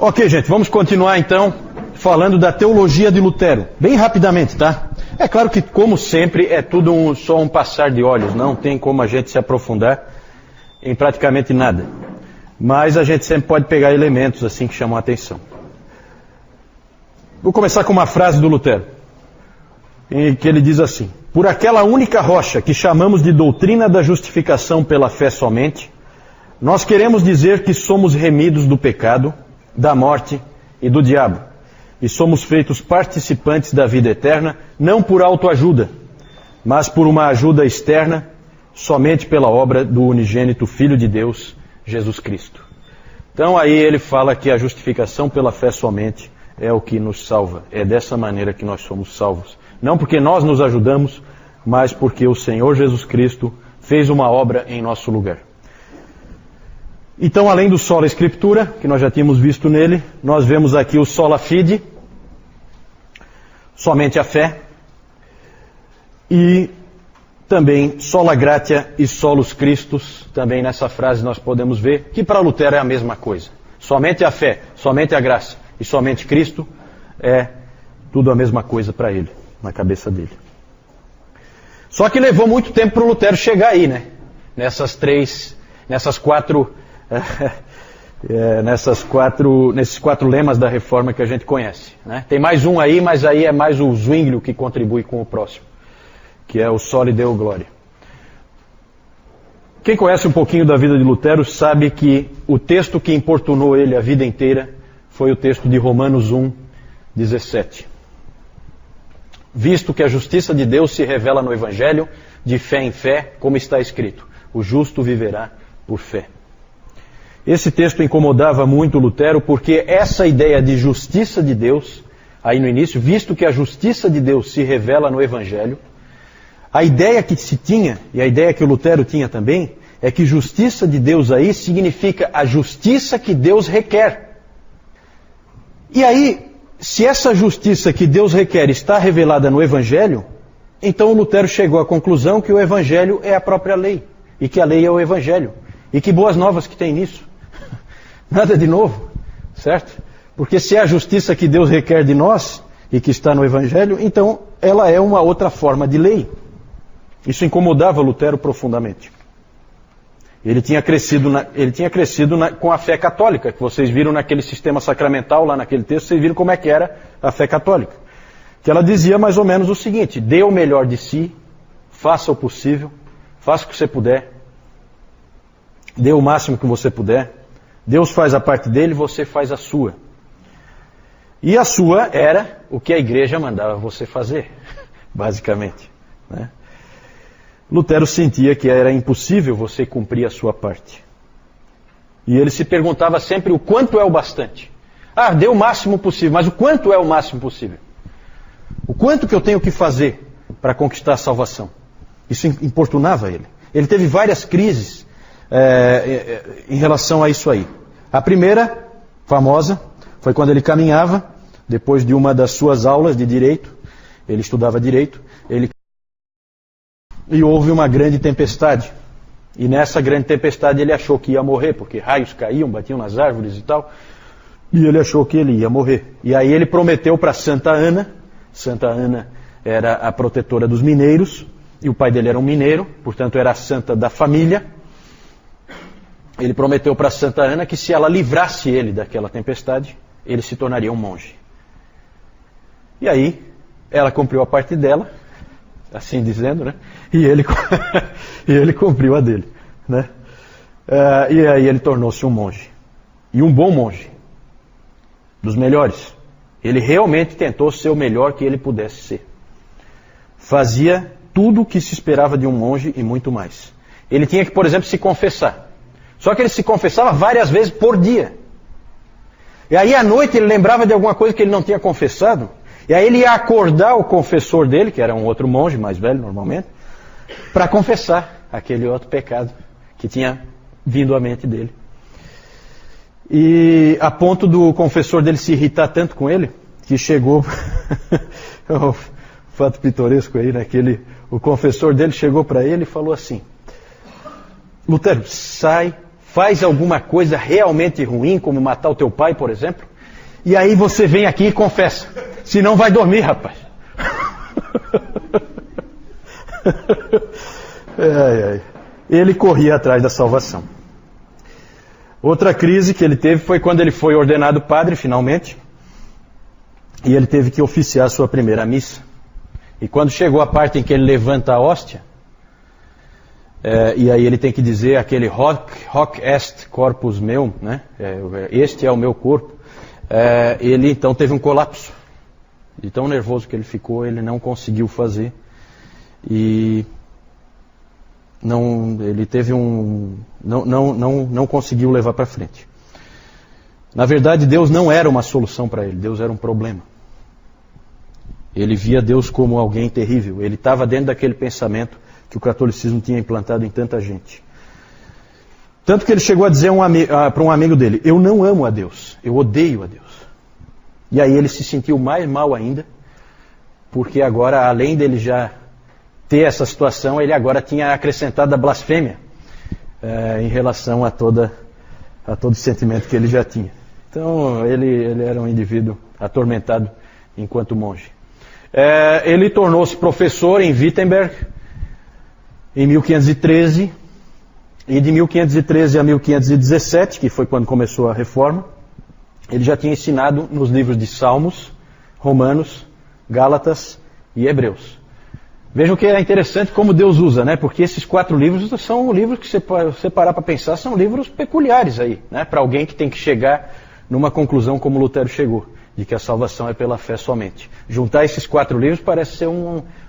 Ok, gente, vamos continuar então falando da teologia de Lutero. Bem rapidamente, tá? É claro que, como sempre, é tudo só um passar de olhos. Não tem como a gente se aprofundar em praticamente nada. Mas a gente sempre pode pegar elementos assim que chamam a atenção. Vou começar com uma frase do Lutero, em que ele diz assim: por aquela única rocha que chamamos de doutrina da justificação pela fé somente, nós queremos dizer que somos remidos do pecado, da morte e do diabo, e somos feitos participantes da vida eterna, não por autoajuda, mas por uma ajuda externa, somente pela obra do unigênito Filho de Deus, Jesus Cristo. Então aí ele fala que a justificação pela fé somente é o que nos salva. É dessa maneira que nós somos salvos. Não porque nós nos ajudamos, mas porque o Senhor Jesus Cristo fez uma obra em nosso lugar. Então, além do sola escritura, que nós já tínhamos visto nele, nós vemos aqui o sola fide, somente a fé, e também sola gratia e solus Christus, também nessa frase nós podemos ver que para Lutero é a mesma coisa. Somente a fé, somente a graça e somente Cristo é tudo a mesma coisa para ele, na cabeça dele. Só que levou muito tempo para o Lutero chegar aí, né? Nesses quatro lemas da Reforma que a gente conhece, né? Tem mais um aí, mas aí é mais o Zwinglio que contribui com o próximo, que é o Soli Deo Gloria. Quem conhece um pouquinho da vida de Lutero sabe que o texto que importunou ele a vida inteira foi o texto de Romanos 1:17. Visto que a justiça de Deus se revela no Evangelho, de fé em fé, como está escrito, o justo viverá por fé. Esse texto incomodava muito Lutero, porque essa ideia de justiça de Deus, aí no início, visto que a justiça de Deus se revela no Evangelho, a ideia que se tinha, e a ideia que o Lutero tinha também, é que justiça de Deus aí significa a justiça que Deus requer. E aí, se essa justiça que Deus requer está revelada no Evangelho, então o Lutero chegou à conclusão que o Evangelho é a própria lei, e que a lei é o Evangelho. E que boas novas que tem nisso. Nada de novo, certo? Porque se é a justiça que Deus requer de nós, e que está no Evangelho, então ela é uma outra forma de lei. Isso incomodava Lutero profundamente. Ele tinha crescido com a fé católica, que vocês viram naquele sistema sacramental, lá naquele texto, vocês viram como é que era a fé católica. Que ela dizia mais ou menos o seguinte: dê o melhor de si, faça o possível, faça o que você puder, dê o máximo que você puder, Deus faz a parte dele, você faz a sua. E a sua era o que a igreja mandava você fazer, basicamente, né? Lutero sentia que era impossível você cumprir a sua parte. E ele se perguntava sempre o quanto é o bastante. Ah, dê o máximo possível, mas o quanto é o máximo possível? O quanto que eu tenho que fazer para conquistar a salvação? Isso importunava ele. Ele teve várias crises em relação a isso aí. A primeira, famosa, foi quando ele caminhava, depois de uma das suas aulas de direito, ele estudava direito, e houve uma grande tempestade. E nessa grande tempestade ele achou que ia morrer, porque raios caíam, batiam nas árvores e tal. E ele achou que ele ia morrer. E aí ele prometeu para Santa Ana. Santa Ana era a protetora dos mineiros, e o pai dele era um mineiro, portanto era a santa da família. Ele prometeu para Santa Ana que se ela livrasse ele daquela tempestade, ele se tornaria um monge. E aí ela cumpriu a parte dela, assim dizendo, né? E ele cumpriu a dele, né? E aí ele tornou-se um monge. E um bom monge. Dos melhores. Ele realmente tentou ser o melhor que ele pudesse ser. Fazia tudo o que se esperava de um monge e muito mais. Ele tinha que, por exemplo, se confessar. Só que ele se confessava várias vezes por dia. E aí à noite ele lembrava de alguma coisa que ele não tinha confessado. E aí ele ia acordar o confessor dele, que era um outro monge, mais velho normalmente, para confessar aquele outro pecado que tinha vindo à mente dele. E a ponto do confessor dele se irritar tanto com ele, que chegou... um fato pitoresco aí, né? O confessor dele chegou para ele e falou assim: Lutero, sai, faz alguma coisa realmente ruim, como matar o teu pai, por exemplo, e aí você vem aqui e confessa. Senão vai dormir, rapaz. Ele corria atrás da salvação. Outra crise que ele teve foi quando ele foi ordenado padre, finalmente, e ele teve que oficiar a sua primeira missa. E quando chegou a parte em que ele levanta a hóstia, e aí ele tem que dizer aquele hoc est corpus meum, né? Este é o meu corpo, ele então teve um colapso. De tão nervoso que ele ficou, ele não conseguiu fazer. E ele teve não conseguiu levar para frente. Na verdade, Deus não era uma solução para ele, Deus era um problema. Ele via Deus como alguém terrível. Ele estava dentro daquele pensamento que o catolicismo tinha implantado em tanta gente. Tanto que ele chegou a dizer para um amigo dele: eu não amo a Deus, eu odeio a Deus. E aí ele se sentiu mais mal ainda, porque agora, além dele já ter essa situação, ele agora tinha acrescentado a blasfêmia em relação a todo o sentimento que ele já tinha. Então ele era um indivíduo atormentado enquanto monge. Ele tornou-se professor em Wittenberg em 1513, e de 1513 a 1517, que foi quando começou a reforma, ele já tinha ensinado nos livros de Salmos, Romanos, Gálatas e Hebreus. Vejam que é interessante como Deus usa, né? Porque esses 4 livros são livros que, se você parar para pensar, são livros peculiares aí, né? Para alguém que tem que chegar numa conclusão como Lutero chegou, de que a salvação é pela fé somente. Juntar esses 4 livros parece ser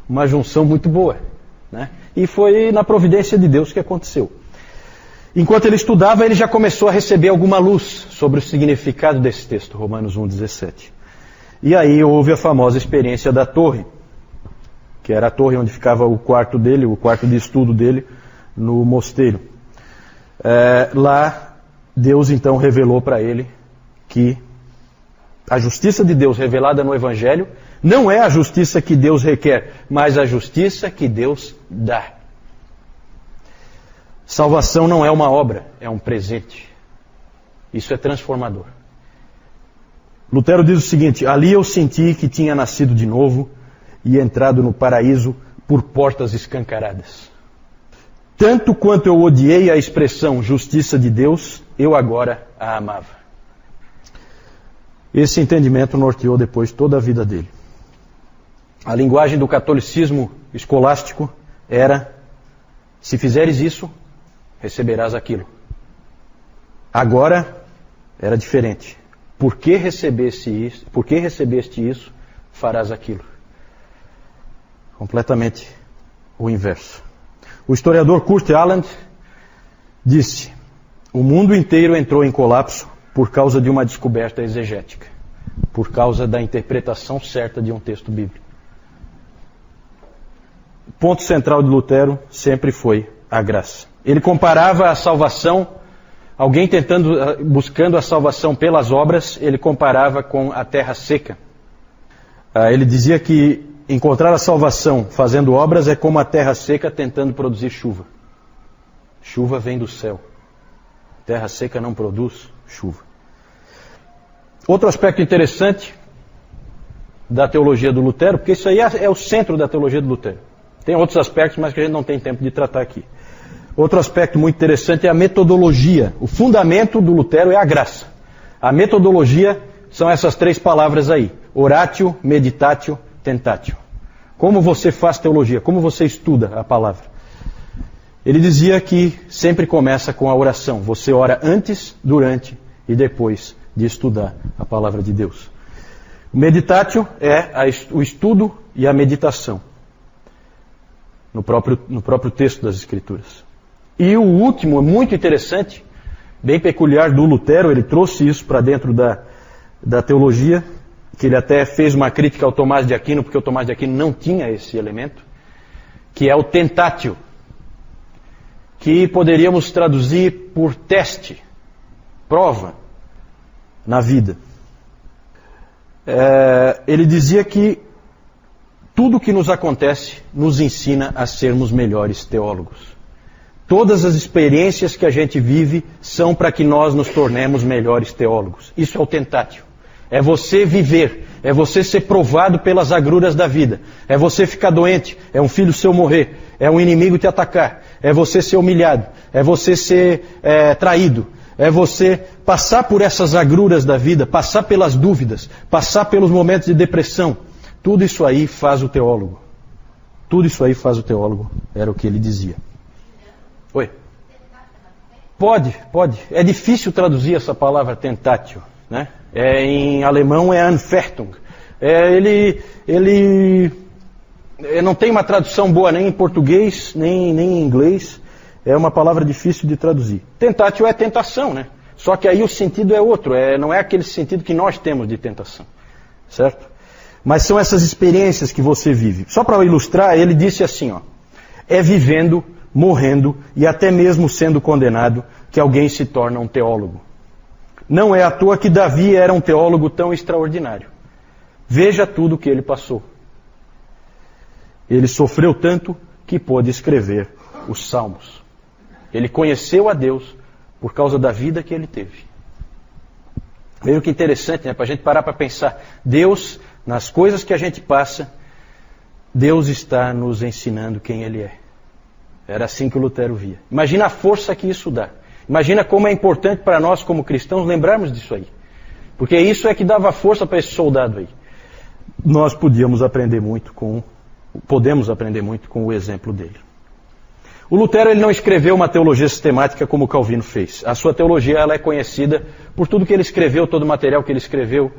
uma junção muito boa, né? E foi na providência de Deus que aconteceu. Enquanto ele estudava, ele já começou a receber alguma luz sobre o significado desse texto, Romanos 1,17. E aí houve a famosa experiência da torre, que era a torre onde ficava o quarto dele, o quarto de estudo dele, no mosteiro. Lá, Deus então revelou para ele que a justiça de Deus revelada no Evangelho não é a justiça que Deus requer, mas a justiça que Deus dá. Salvação não é uma obra, é um presente. Isso é transformador. Lutero diz o seguinte: ali eu senti que tinha nascido de novo e entrado no paraíso por portas escancaradas. Tanto quanto eu odiei a expressão justiça de Deus, eu agora a amava. Esse entendimento norteou depois toda a vida dele. A linguagem do catolicismo escolástico era: se fizeres isso, receberás aquilo. Agora era diferente. Por que recebeste isso, farás aquilo. Completamente o inverso. O historiador Kurt Aland disse: o mundo inteiro entrou em colapso por causa de uma descoberta exegética, por causa da interpretação certa de um texto bíblico. O ponto central de Lutero sempre foi a graça. Ele comparava a salvação, alguém buscando a salvação pelas obras, ele comparava com a terra seca. Ele dizia que encontrar a salvação fazendo obras é como a terra seca tentando produzir chuva. Chuva vem do céu. Terra seca não produz chuva. Outro aspecto interessante da teologia do Lutero, porque isso aí é o centro da teologia do Lutero. Tem outros aspectos, mas que a gente não tem tempo de tratar aqui. Outro aspecto muito interessante é a metodologia. O fundamento do Lutero é a graça. A metodologia são essas 3 palavras aí: oratio, meditatio, tentatio. Como você faz teologia? Como você estuda a palavra? Ele dizia que sempre começa com a oração. Você ora antes, durante e depois de estudar a palavra de Deus. O meditatio é o estudo e a meditação no próprio texto das Escrituras. E o último, muito interessante, bem peculiar do Lutero, ele trouxe isso para dentro da teologia, que ele até fez uma crítica ao Tomás de Aquino, porque o Tomás de Aquino não tinha esse elemento, que é o tentatio, que poderíamos traduzir por teste, prova na vida. Ele dizia que tudo que nos acontece nos ensina a sermos melhores teólogos. Todas as experiências que a gente vive são para que nós nos tornemos melhores teólogos. Isso é o tentatio. É você viver. É você ser provado pelas agruras da vida. É você ficar doente. É um filho seu morrer. É um inimigo te atacar. É você ser humilhado. É você ser traído. É você passar por essas agruras da vida, passar pelas dúvidas, passar pelos momentos de depressão. Tudo isso aí faz o teólogo. Tudo isso aí faz o teólogo. Era o que ele dizia. Oi? Pode. É difícil traduzir essa palavra tentatio, né? Em alemão é Anfechtung. Ele não tem uma tradução boa nem em português, nem em inglês. É uma palavra difícil de traduzir. Tentatio é tentação, né? Só que aí o sentido é outro. Não é aquele sentido que nós temos de tentação. Certo? Mas são essas experiências que você vive. Só para ilustrar, ele disse assim, ó. É vivendo, morrendo e até mesmo sendo condenado que alguém se torna um teólogo. Não é à toa que Davi era um teólogo tão extraordinário. Veja tudo o que ele passou. Ele sofreu tanto que pôde escrever os Salmos. Ele conheceu a Deus por causa da vida que ele teve. Veja que interessante, né? Para a gente parar para pensar. Deus, nas coisas que a gente passa, Deus está nos ensinando quem Ele é. Era assim que o Lutero via. Imagina a força que isso dá. Imagina como é importante para nós como cristãos lembrarmos disso aí. Porque isso é que dava força para esse soldado aí. Nós podemos aprender muito com o exemplo dele. O Lutero ele não escreveu uma teologia sistemática como Calvino fez. A sua teologia ela é conhecida por tudo que ele escreveu, todo o material que ele escreveu,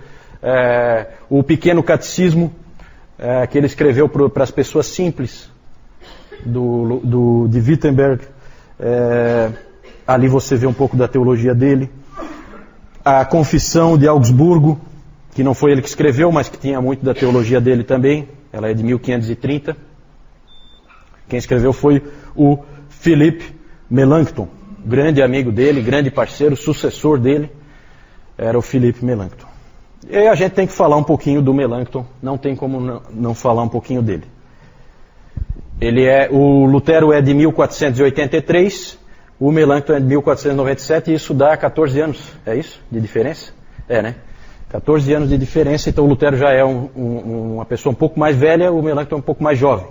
o pequeno catecismo que ele escreveu para as pessoas simples de Wittenberg. Ali você vê um pouco da teologia dele. A Confissão de Augsburgo, que não foi ele que escreveu, mas que tinha muito da teologia dele também. Ela é de 1530. Quem escreveu foi o Philippe Melanchthon, grande amigo dele, grande parceiro, sucessor dele, era o Philippe Melanchthon. E aí a gente tem que falar um pouquinho do Melanchthon, não tem como não falar um pouquinho dele. O Lutero é de 1483, o Melanchthon é de 1497, e isso dá 14 anos, é isso? De diferença? Né? 14 anos de diferença, então o Lutero já é uma pessoa um pouco mais velha, o Melanchthon é um pouco mais jovem.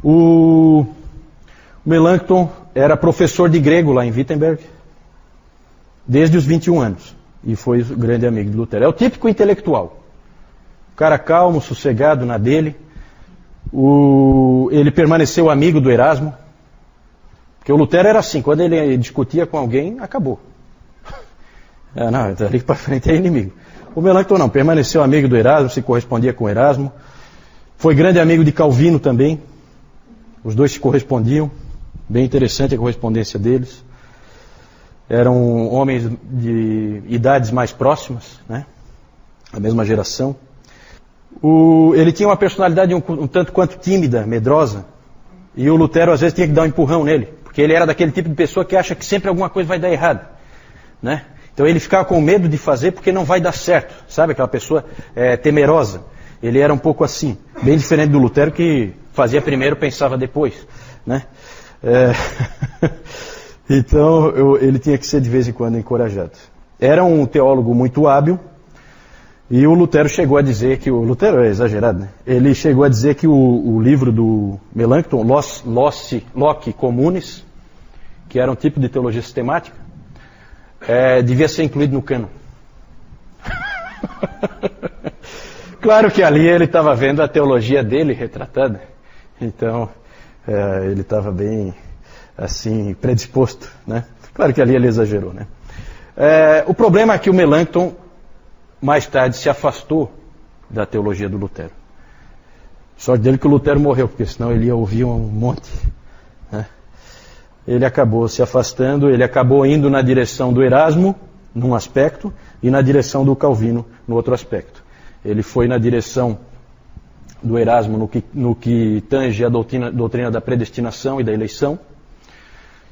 O Melanchthon era professor de grego lá em Wittenberg, desde os 21 anos, e foi grande amigo de Lutero. É o típico intelectual, o cara calmo, sossegado na dele. Ele permaneceu amigo do Erasmo, porque o Lutero era assim, quando ele discutia com alguém, acabou. Não, dali para frente é inimigo. O Melanchthon não, permaneceu amigo do Erasmo, se correspondia com o Erasmo, foi grande amigo de Calvino também. Os dois se correspondiam, bem interessante a correspondência deles. Eram homens de idades mais próximas, né? A mesma geração. Ele tinha uma personalidade um tanto quanto tímida, medrosa, e o Lutero às vezes tinha que dar um empurrão nele, porque ele era daquele tipo de pessoa que acha que sempre alguma coisa vai dar errado, né? Então ele ficava com medo de fazer porque não vai dar certo, sabe? Aquela pessoa temerosa. Ele era um pouco assim, bem diferente do Lutero que fazia primeiro, pensava depois, né? Então ele tinha que ser de vez em quando encorajado. Era um teólogo muito hábil, e o Lutero chegou a dizer que o Lutero é exagerado, né? Ele chegou a dizer que o livro do Melanchthon, Loci Communis, que era um tipo de teologia sistemática, devia ser incluído no cânon. Claro que ali ele estava vendo a teologia dele retratada, então ele estava bem assim predisposto, né? Claro que ali ele exagerou, né? O problema é que o Melanchthon mais tarde se afastou da teologia do Lutero. Sorte dele que o Lutero morreu, porque senão ele ia ouvir um monte, né? Ele acabou se afastando, ele acabou indo na direção do Erasmo, num aspecto, e na direção do Calvino, no outro aspecto. Ele foi na direção do Erasmo no que tange a doutrina da predestinação e da eleição,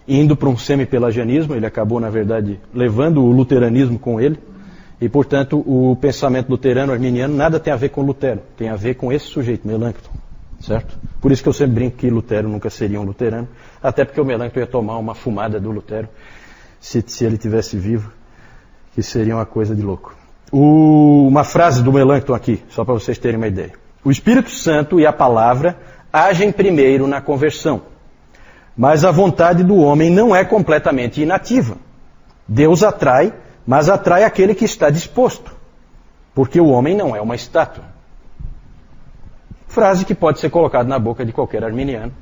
indo para um semi-pelagianismo. Ele acabou, na verdade, levando o luteranismo com ele, e, portanto, o pensamento luterano arminiano nada tem a ver com Lutero, tem a ver com esse sujeito, Melanchthon, certo? Por isso que eu sempre brinco que Lutero nunca seria um luterano, até porque o Melanchthon ia tomar uma fumada do Lutero, se ele tivesse vivo, que seria uma coisa de louco. Uma frase do Melanchthon aqui, só para vocês terem uma ideia. O Espírito Santo e a palavra agem primeiro na conversão, mas a vontade do homem não é completamente inativa. Deus atrai, mas atrai aquele que está disposto, porque o homem não é uma estátua. Frase que pode ser colocada na boca de qualquer arminiano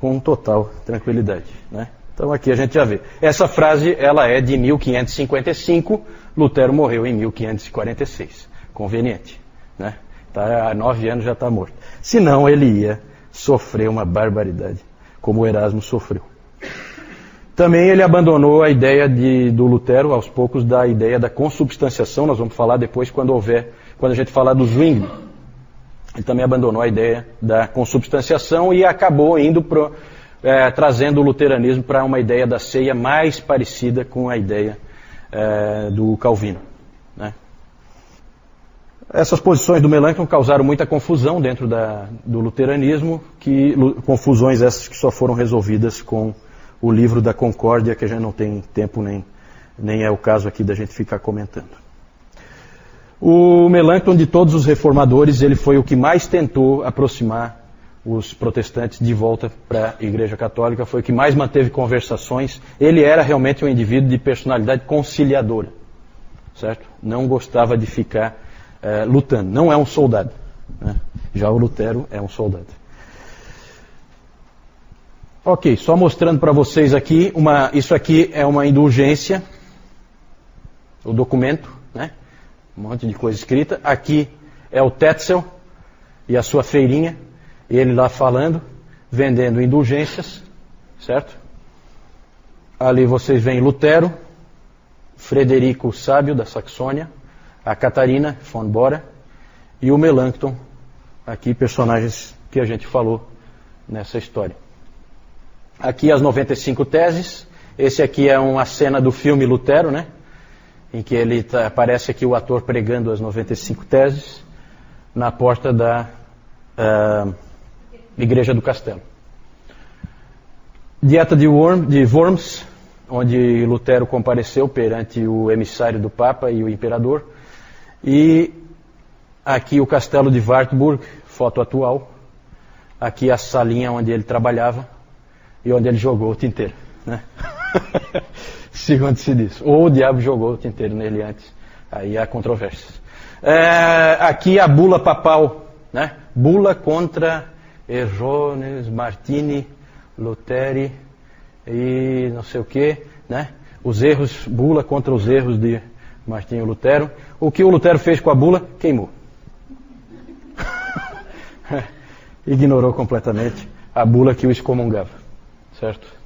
com total tranquilidade, né? Então aqui a gente já vê. Essa frase, ela é de 1555, Lutero morreu em 1546. Conveniente, né? Tá, há 9 anos já está morto. Senão ele ia sofrer uma barbaridade, como o Erasmo sofreu. Também ele abandonou a ideia do Lutero, aos poucos, da ideia da consubstanciação. Nós vamos falar depois quando a gente falar do Zwingli. Ele também abandonou a ideia da consubstanciação e acabou indo trazendo o luteranismo para uma ideia da ceia mais parecida com a ideia do Calvino, né? Essas posições do Melanchthon causaram muita confusão dentro do luteranismo, confusões essas que só foram resolvidas com o livro da Concórdia, que a gente não tem tempo nem é o caso aqui da gente ficar comentando. O Melanchthon, de todos os reformadores, ele foi o que mais tentou aproximar os protestantes de volta para a Igreja Católica, foi o que mais manteve conversações. Ele era realmente um indivíduo de personalidade conciliadora, certo? Não gostava de ficar lutando, não é um soldado, né? Já o Lutero é um soldado. Ok, só mostrando para vocês aqui, isso aqui é uma indulgência, o documento, né? Um monte de coisa escrita. Aqui é o Tetzel e a sua feirinha, ele lá falando, vendendo indulgências, certo? Ali vocês veem Lutero, Frederico o Sábio da Saxônia, a Catarina von Bora e o Melanchthon, aqui personagens que a gente falou nessa história. Aqui as 95 teses, esse aqui é uma cena do filme Lutero, né? Em que aparece aqui o ator pregando as 95 teses na porta da Igreja do Castelo. Dieta de Worms, onde Lutero compareceu perante o emissário do Papa e o Imperador. E aqui o Castelo de Wartburg, foto atual. Aqui a salinha onde ele trabalhava e onde ele jogou o tinteiro, né? Segundo se diz. Ou o diabo jogou o tinteiro nele antes. Aí há controvérsias. Aqui a bula papal, né? Bula contra Errones, Martini, Luteri e não sei o que, né? Os erros, bula contra os erros de Martinho Lutero. O que o Lutero fez com a bula? Queimou. Ignorou completamente a bula que o excomungava, certo?